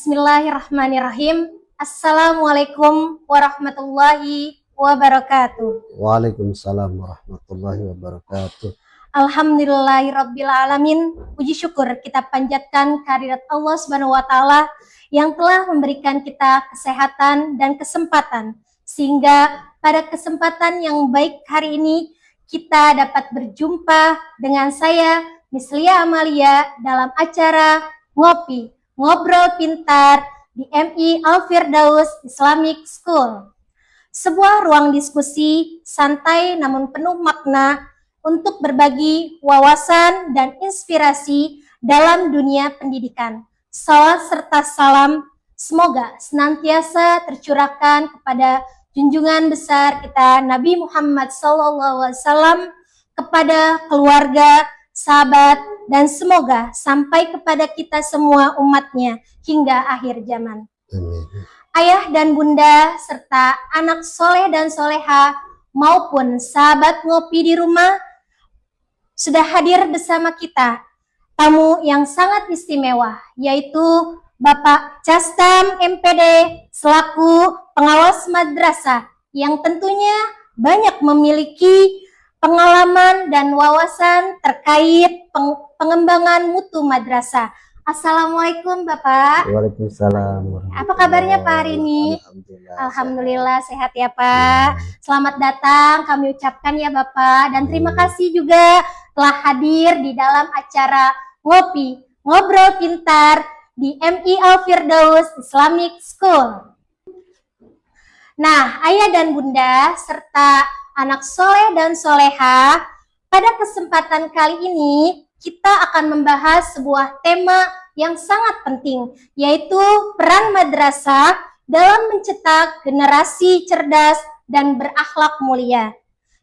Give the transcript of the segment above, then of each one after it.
Bismillahirrahmanirrahim. Assalamualaikum warahmatullahi wabarakatuh. Waalaikumsalam warahmatullahi wabarakatuh. Alhamdulillahirrabbilalamin. Puji syukur kita panjatkan kehadirat Allah Subhanahu wa Ta'ala yang telah memberikan kita kesehatan dan kesempatan, sehingga pada kesempatan yang baik hari ini kita dapat berjumpa dengan saya Mislia Amalia dalam acara Ngobrol Pintar di MI Al-Firdaus Islamic School. Sebuah ruang diskusi santai namun penuh makna untuk berbagi wawasan dan inspirasi dalam dunia pendidikan. Salawat serta salam semoga senantiasa tercurahkan kepada junjungan besar kita Nabi Muhammad SAW, kepada keluarga, sahabat, dan semoga sampai kepada kita semua umatnya hingga akhir zaman. Amin. Ayah dan bunda serta anak soleh dan soleha maupun sahabat ngopi di rumah, sudah hadir bersama kita tamu yang sangat istimewa, yaitu Bapak Castam MPD selaku pengawas madrasah yang tentunya banyak memiliki pengalaman dan wawasan terkait pengembangan mutu madrasah. Assalamualaikum Bapak. Waalaikumsalam. Apa kabarnya Pak hari ini? Alhamdulillah sehat ya Pak. Selamat datang kami ucapkan ya Bapak, dan terima kasih juga telah hadir di dalam acara Ngobrol Pintar di MI Al-Firdaus Islamic School. Nah, ayah dan bunda serta anak soleh dan soleha, pada kesempatan kali ini kita akan membahas sebuah tema yang sangat penting, yaitu peran madrasah dalam mencetak generasi cerdas dan berakhlak mulia.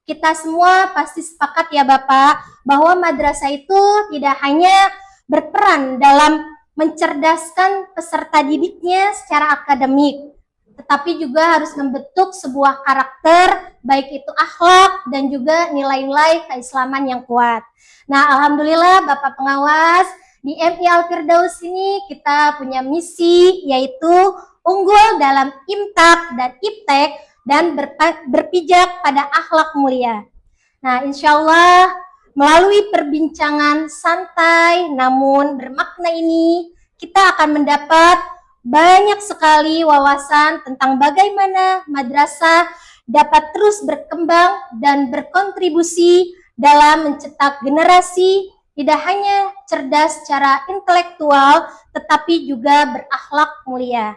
Kita semua pasti sepakat ya Bapak, bahwa madrasah itu tidak hanya berperan dalam mencerdaskan peserta didiknya secara akademik, tetapi juga harus membentuk sebuah karakter, baik itu akhlak dan juga nilai-nilai keislaman yang kuat. Nah, alhamdulillah Bapak pengawas, di MI Al-Firdaus ini kita punya misi, yaitu unggul dalam imtak dan iptek dan berpijak pada akhlak mulia. Nah, insya Allah melalui perbincangan santai namun bermakna ini, kita akan mendapat banyak sekali wawasan tentang bagaimana madrasah dapat terus berkembang dan berkontribusi dalam mencetak generasi tidak hanya cerdas secara intelektual, tetapi juga berakhlak mulia.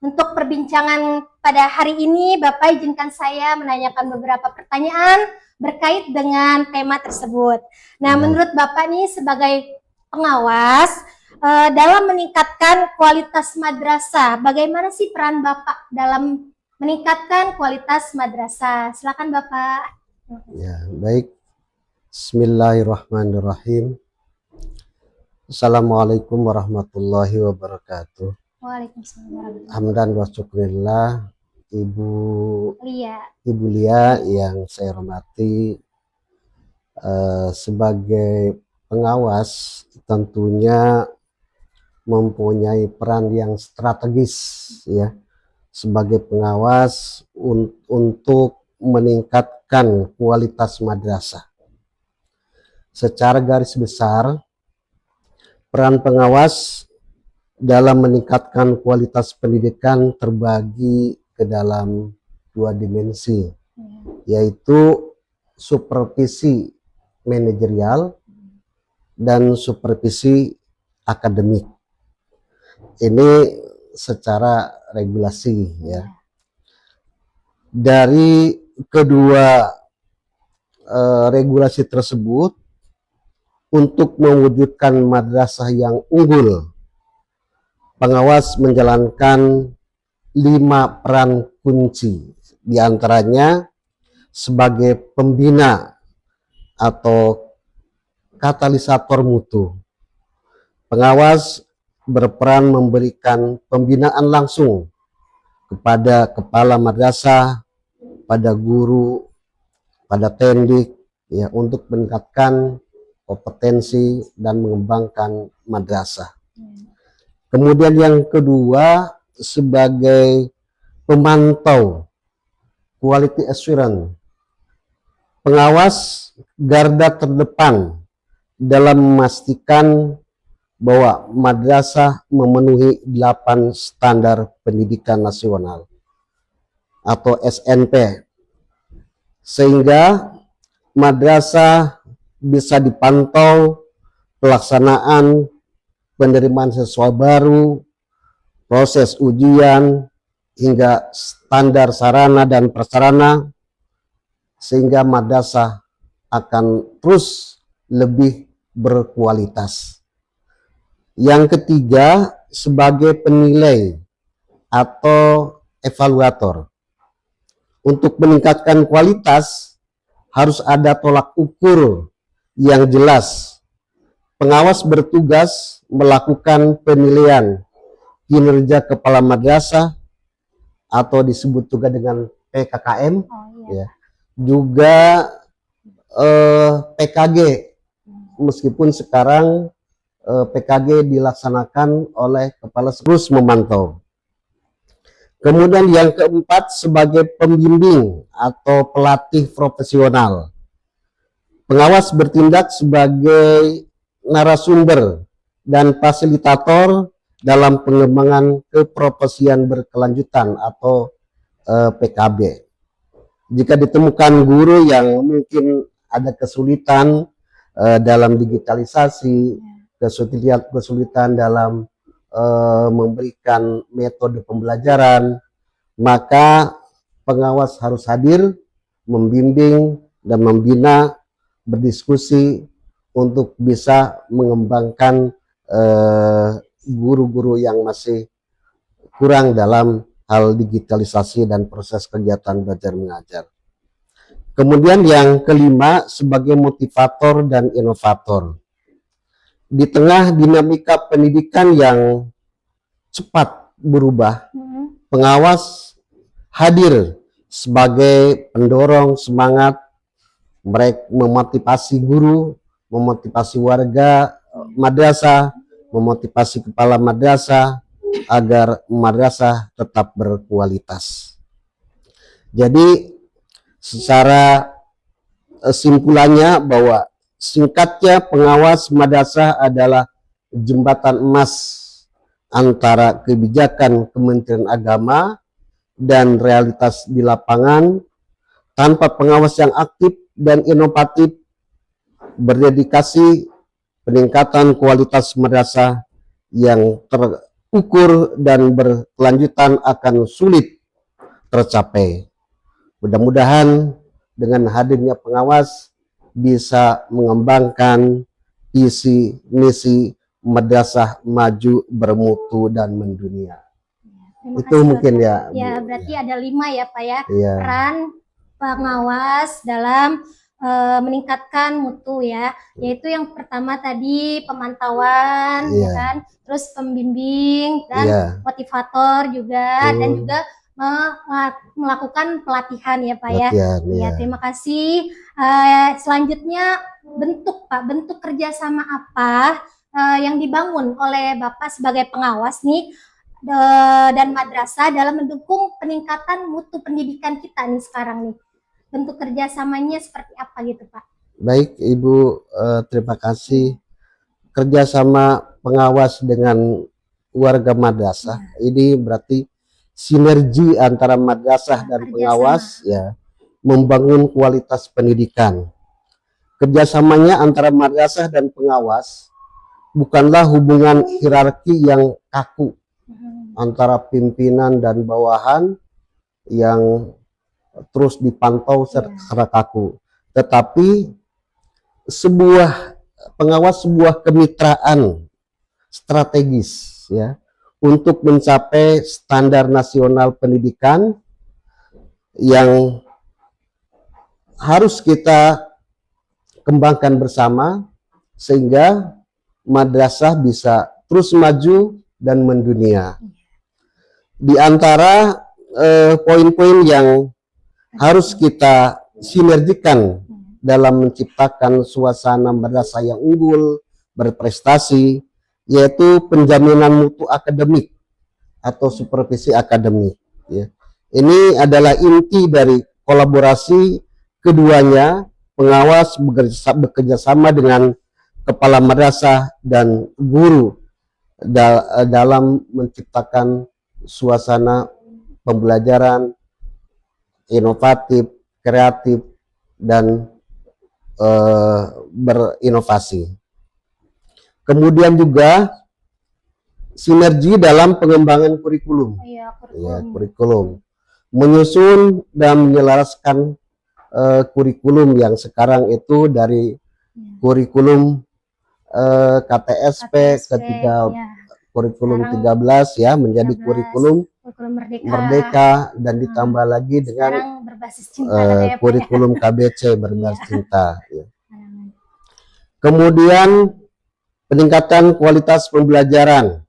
Untuk perbincangan pada hari ini, Bapak izinkan saya menanyakan beberapa pertanyaan berkait dengan tema tersebut. Nah, menurut Bapak nih sebagai pengawas, dalam meningkatkan kualitas madrasah, bagaimana sih peran Bapak dalam meningkatkan kualitas madrasah? Silakan Bapak. Ya, baik. Bismillahirrahmanirrahim. Assalamualaikum warahmatullahi wabarakatuh. Waalaikumsalam. Hamdan wa syukrillah, Ibu Lia yang saya hormati, sebagai pengawas tentunya mempunyai peran yang strategis ya, sebagai pengawas untuk meningkatkan kualitas madrasah. Secara garis besar, peran pengawas dalam meningkatkan kualitas pendidikan terbagi ke dalam dua dimensi, yaitu supervisi manajerial dan supervisi akademik. Ini secara regulasi ya. Dari kedua regulasi tersebut, untuk mewujudkan madrasah yang unggul, pengawas menjalankan 5 peran kunci, diantaranya sebagai pembina atau katalisator mutu. Pengawas berperan memberikan pembinaan langsung kepada kepala madrasah, pada guru, pada tendik ya, untuk meningkatkan kompetensi dan mengembangkan madrasah. Kemudian yang kedua sebagai pemantau quality assurance, pengawas garda terdepan dalam memastikan bahwa madrasah memenuhi 8 standar pendidikan nasional atau SNP, sehingga madrasah bisa dipantau pelaksanaan penerimaan siswa baru, proses ujian, hingga standar sarana dan prasarana, sehingga madrasah akan terus lebih berkualitas. Yang ketiga, sebagai penilai atau evaluator. Untuk meningkatkan kualitas, harus ada tolak ukur yang jelas. Pengawas bertugas melakukan penilaian kinerja kepala madrasah atau disebut juga dengan PKKM, ya. Juga PKG, meskipun sekarang PKG dilaksanakan oleh kepala terus memantau. Kemudian yang keempat sebagai pembimbing atau pelatih profesional. Pengawas bertindak sebagai narasumber dan fasilitator dalam pengembangan keprofesian berkelanjutan atau PKB. Jika ditemukan guru yang mungkin ada kesulitan dalam digitalisasi, kesulitan dalam memberikan metode pembelajaran, maka pengawas harus hadir, membimbing dan membina, berdiskusi untuk bisa mengembangkan guru-guru yang masih kurang dalam hal digitalisasi dan proses kegiatan belajar mengajar. Kemudian yang kelima sebagai motivator dan inovator. Di tengah dinamika pendidikan yang cepat berubah, pengawas hadir sebagai pendorong semangat, mereka memotivasi guru, memotivasi warga madrasah, memotivasi kepala madrasah agar madrasah tetap berkualitas. Jadi secara simpulannya bahwa singkatnya pengawas madrasah adalah jembatan emas antara kebijakan Kementerian Agama dan realitas di lapangan. Tanpa pengawas yang aktif dan inovatif, berdedikasi, peningkatan kualitas madrasah yang terukur dan berkelanjutan akan sulit tercapai. Mudah-mudahan dengan hadirnya pengawas bisa mengembangkan visi misi madrasah maju, bermutu dan mendunia. Itu mungkin ya. Ya, berarti ada 5 ya Pak ya, ya. Peran pengawas dalam meningkatkan mutu ya, yaitu yang pertama tadi pemantauan, ya kan, terus pembimbing dan motivator juga, dan juga melakukan pelatihan ya Pak ya. Ya, terima kasih. Selanjutnya bentuk kerjasama apa yang dibangun oleh Bapak sebagai pengawas nih dan madrasah dalam mendukung peningkatan mutu pendidikan kita nih sekarang nih? Bentuk kerjasamanya seperti apa gitu Pak? Baik Ibu, terima kasih. Kerjasama pengawas dengan warga madrasah ini berarti sinergi antara madrasah dan pengawas ya, membangun kualitas pendidikan. Kerjasamanya antara madrasah dan pengawas bukanlah hubungan hierarki yang kaku antara pimpinan dan bawahan yang terus dipantau secara kaku, tetapi pengawas sebuah kemitraan strategis ya, untuk mencapai standar nasional pendidikan yang harus kita kembangkan bersama sehingga madrasah bisa terus maju dan mendunia. Di antara poin-poin yang harus kita sinergikan dalam menciptakan suasana madrasah yang unggul, berprestasi, yaitu penjaminan mutu akademik atau supervisi akademik. Ya. Ini adalah inti dari kolaborasi keduanya. Pengawas bekerja sama dengan kepala madrasah dan guru dalam menciptakan suasana pembelajaran inovatif, kreatif, dan berinovasi. Kemudian juga sinergi dalam pengembangan kurikulum. Iya, Ya, kurikulum. Menyusun dan menyelaraskan kurikulum yang sekarang itu dari kurikulum KTSP ketiga ya. kurikulum Sekarang 13 ya menjadi 13, kurikulum Merdeka. Merdeka dan ditambah lagi dengan Sekarang berbasis cinta katanya, Pak, ya. kurikulum KBC berbasis Iya. cinta. Ya. Kemudian peningkatan kualitas pembelajaran,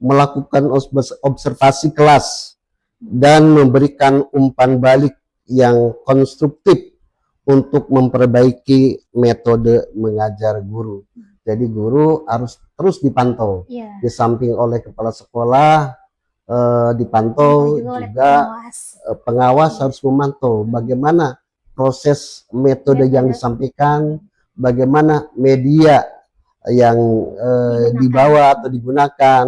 melakukan observasi kelas dan memberikan umpan balik yang konstruktif untuk memperbaiki metode mengajar guru. Jadi guru harus terus dipantau, di samping oleh kepala sekolah, dipantau juga pengawas harus memantau bagaimana proses metode yang disampaikan, bagaimana media yang dibawa atau digunakan,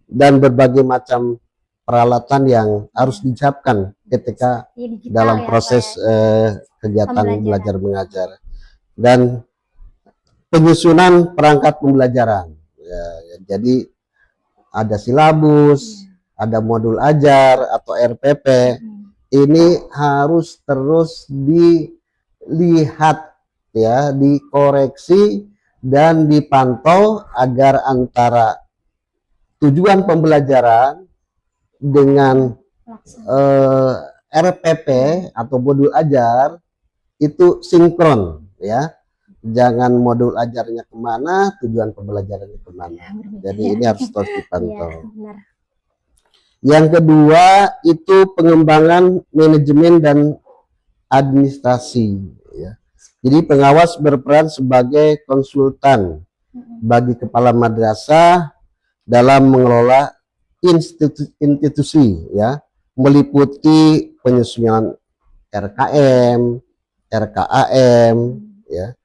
dan berbagai macam peralatan yang harus disiapkan ketika dalam proses kegiatan belajar mengajar, dan penyusunan perangkat pembelajaran. Ya, jadi ada silabus, ada modul ajar atau RPP. Ini harus terus dilihat, ya, dikoreksi dan dipantau agar antara tujuan pembelajaran dengan RPP atau modul ajar itu sinkron, ya. Jangan modul ajarnya kemana, tujuan pembelajarannya kemana. Jadi ini harus terus dipantau. Yang kedua itu pengembangan manajemen dan administrasi. Ya. Jadi pengawas berperan sebagai konsultan bagi kepala madrasah dalam mengelola institusi, ya, meliputi penyusunan RKM, RKAM, ya,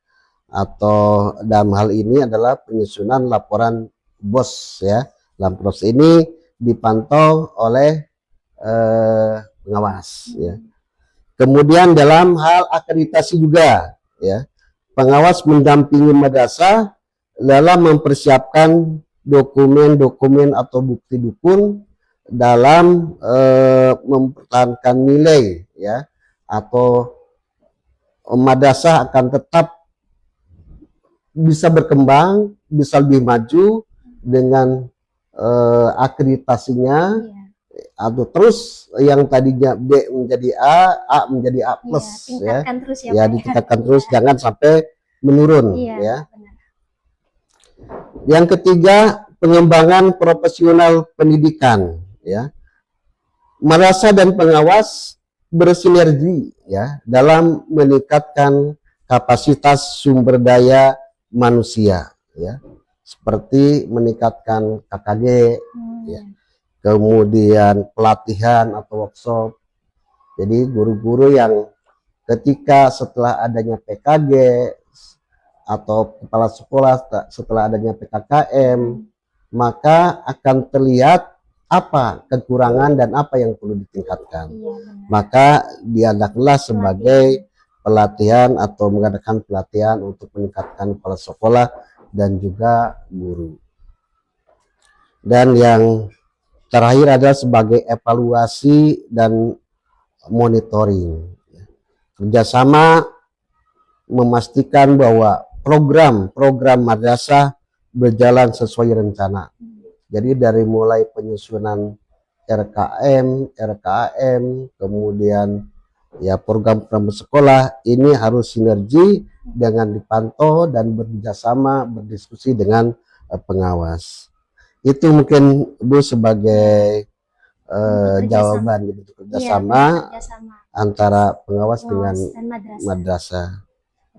atau dalam hal ini adalah penyusunan laporan BOS, ya. Dalam proses ini dipantau oleh pengawas, ya. Kemudian dalam hal akreditasi juga, ya, pengawas mendampingi madrasah dalam mempersiapkan dokumen-dokumen atau bukti dukun dalam mempertahankan nilai, ya, atau madrasah akan tetap bisa berkembang, bisa lebih maju dengan akreditasinya, atau terus yang tadinya B menjadi A menjadi A plus, ya, terus, ya, ditingkatkan terus, jangan sampai menurun, ya. Yang ketiga, pengembangan profesional pendidikan, ya. Madrasah dan pengawas bersinergi, ya, dalam meningkatkan kapasitas sumber daya manusia, ya, seperti meningkatkan KKG, ya, kemudian pelatihan atau workshop. Jadi guru-guru yang ketika setelah adanya PKG atau kepala sekolah setelah adanya PKKM, maka akan terlihat apa kekurangan dan apa yang perlu ditingkatkan. Maka diadakanlah sebagai pelatihan atau mengadakan pelatihan untuk meningkatkan kepala sekolah dan juga guru. Dan yang terakhir adalah sebagai evaluasi dan monitoring. Kerjasama memastikan bahwa program madrasah berjalan sesuai rencana. Jadi dari mulai penyusunan RKM, RKAM, kemudian ya program-program sekolah ini harus sinergi dengan dipantau dan bekerjasama berdiskusi dengan pengawas. Itu mungkin Bu sebagai jawaban gitu, kerjasama antara pengawas dengan madrasah.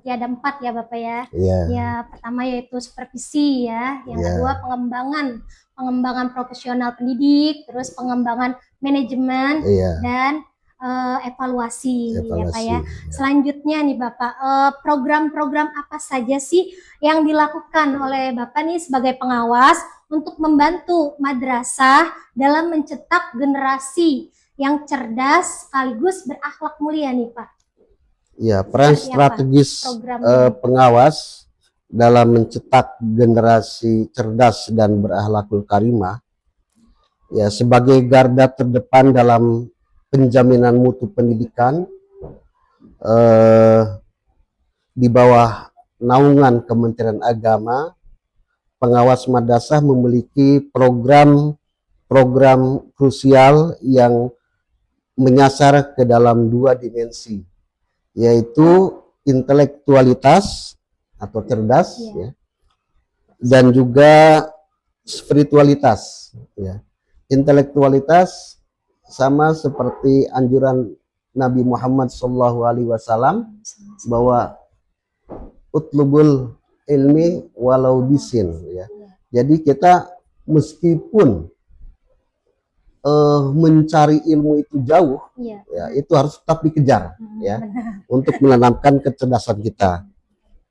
berarti ada 4 ya Bapak ya. Iya. Ya, pertama yaitu supervisi ya, yang Ya. kedua pengembangan profesional pendidik, terus pengembangan manajemen Iya. dan evaluasi ya Pak ya. Ya. Selanjutnya nih Bapak, program-program apa saja sih yang dilakukan oleh Bapak nih sebagai pengawas untuk membantu madrasah dalam mencetak generasi yang cerdas sekaligus berakhlak mulia nih Pak? Ya, peran Seperti apa strategis programnya? pengawas dalam mencetak generasi cerdas dan berakhlakul karimah, ya, sebagai garda terdepan dalam penjaminan mutu pendidikan di bawah naungan Kementerian Agama, pengawas madrasah memiliki program krusial yang menyasar ke dalam 2 dimensi, yaitu intelektualitas atau cerdas, ya, dan juga spiritualitas. Ya. Intelektualitas sama seperti anjuran Nabi Muhammad SAW bahwa utlubul ilmi walau bisin. Ya. Jadi kita meskipun mencari ilmu itu jauh, ya, itu harus tetap dikejar, ya, untuk menanamkan kecerdasan kita.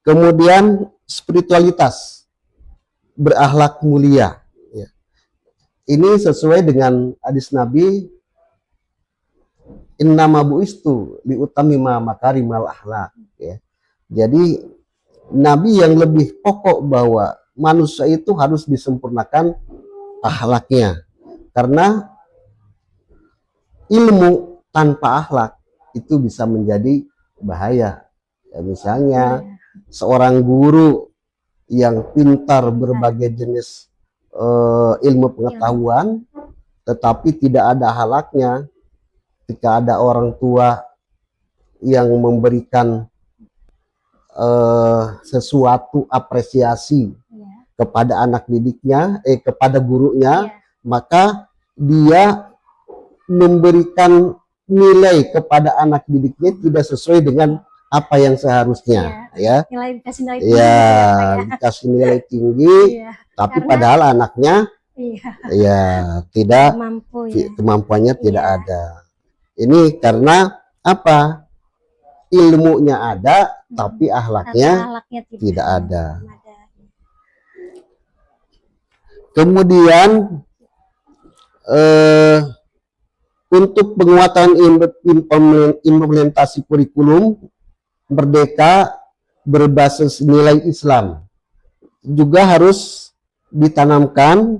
Kemudian spiritualitas, berakhlak mulia. Ya. Ini sesuai dengan hadis Nabi, innama bu'istu liutamima makarimal akhlak. Ya. Jadi Nabi yang lebih pokok bahwa manusia itu harus disempurnakan akhlaknya, karena ilmu tanpa akhlak itu bisa menjadi bahaya. Ya, misalnya seorang guru yang pintar berbagai jenis ilmu pengetahuan, tetapi tidak ada akhlaknya, ketika ada orang tua yang memberikan sesuatu apresiasi kepada anak didiknya, kepada gurunya, maka dia memberikan nilai kepada anak didiknya tidak sesuai dengan apa yang seharusnya, ya. Dikasih nilai tinggi, dikasih nilai tinggi, tapi padahal anaknya, tidak mampu, kemampuannya tidak ada. Ini karena apa? Ilmunya ada, tapi akhlaknya tidak ada. Kemudian untuk penguatan implementasi kurikulum merdeka berbasis nilai Islam juga harus ditanamkan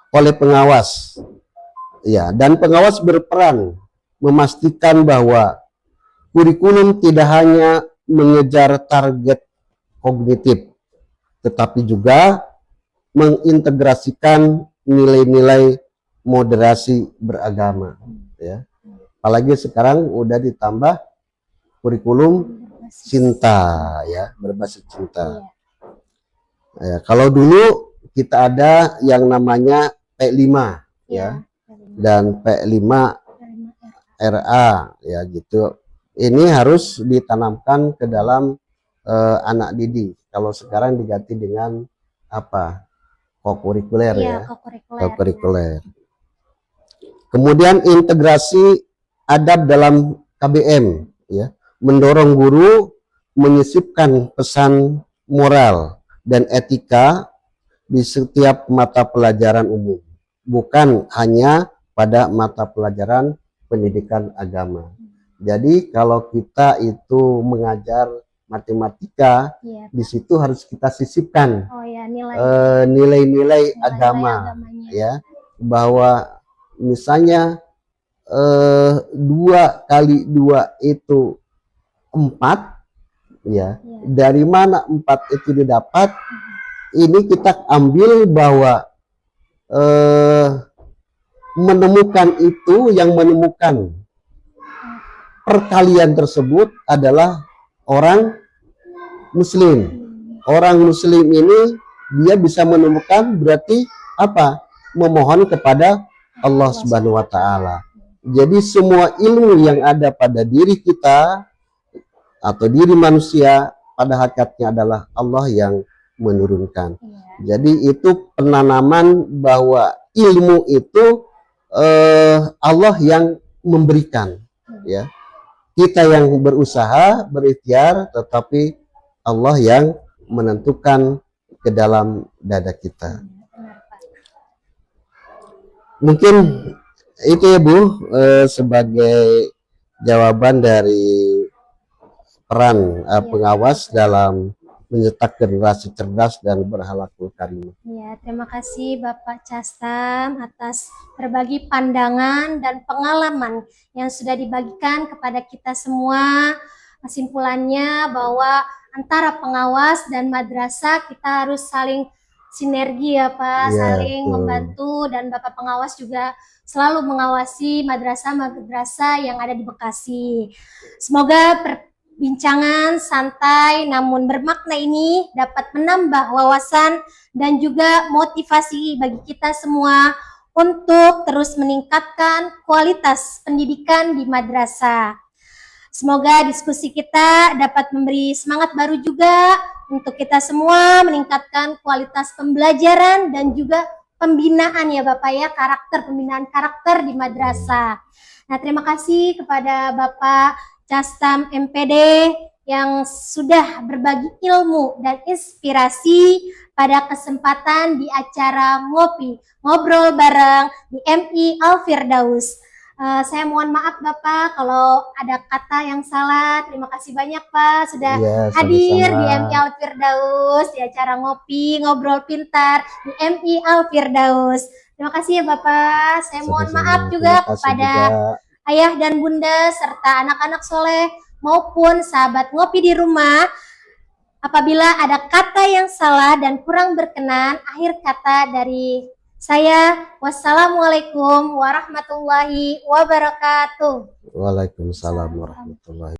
oleh pengawas. Ya, dan pengawas berperan memastikan bahwa kurikulum tidak hanya mengejar target kognitif, tetapi juga mengintegrasikan nilai-nilai moderasi beragama. Ya. Apalagi sekarang udah ditambah kurikulum cinta, ya, berbasis cinta. Ya, kalau dulu kita ada yang namanya P5, ya, dan P5 RA, ya, gitu. Ini harus ditanamkan ke dalam anak didik. Kalau sekarang diganti dengan apa? Kokurikuler, ya, kokurikuler. Kemudian integrasi adab dalam KBM, ya, mendorong guru menyisipkan pesan moral dan etika di setiap mata pelajaran umum, bukan hanya pada mata pelajaran pendidikan agama. Jadi kalau kita itu mengajar matematika, di situ harus kita sisipkan nilai-nilai agama, ya, bahwa misalnya 2 kali 2 itu 4, ya. Dari mana 4 itu didapat? Ini kita ambil bahwa menemukan itu, yang menemukan perkalian tersebut adalah orang Muslim. Orang Muslim ini dia bisa menemukan, berarti apa? Memohon kepada Allah Subhanahu wa Ta'ala. Jadi semua ilmu yang ada pada diri kita atau diri manusia pada hakikatnya adalah Allah yang menurunkan. Iya. Jadi itu penanaman bahwa ilmu itu Allah yang memberikan, ya. Kita yang berusaha, berikhtiar, tetapi Allah yang menentukan ke dalam dada kita. Benar, Pak. Mungkin itu ya Bu, sebagai jawaban dari peran pengawas dalam mencetak generasi cerdas dan berakhlakul karimah. Ya, terima kasih Bapak Castam atas berbagi pandangan dan pengalaman yang sudah dibagikan kepada kita semua. Kesimpulannya bahwa antara pengawas dan madrasah kita harus saling sinergi ya Pak, Ya, saling membantu, dan Bapak pengawas juga selalu mengawasi madrasah-madrasah yang ada di Bekasi. Semoga perbincangan santai namun bermakna ini dapat menambah wawasan dan juga motivasi bagi kita semua untuk terus meningkatkan kualitas pendidikan di madrasah. Semoga diskusi kita dapat memberi semangat baru juga untuk kita semua meningkatkan kualitas pembelajaran dan juga pembinaan ya Bapak ya, pembinaan karakter di madrasah. Nah, terima kasih kepada Bapak Castam MPD yang sudah berbagi ilmu dan inspirasi pada kesempatan di acara ngobrol bareng di MI Al Firdaus. Saya mohon maaf Bapak kalau ada kata yang salah. Terima kasih banyak Pak sudah hadir di MI Al Firdaus di acara ngobrol pintar di MI Al Firdaus. Terima kasih ya Bapak. Saya mohon maaf juga kepada ayah dan bunda serta anak-anak soleh maupun sahabat ngopi di rumah. Apabila ada kata yang salah dan kurang berkenan, akhir kata dari saya, wassalamualaikum warahmatullahi wabarakatuh. Waalaikumsalam warahmatullahi wabarakatuh.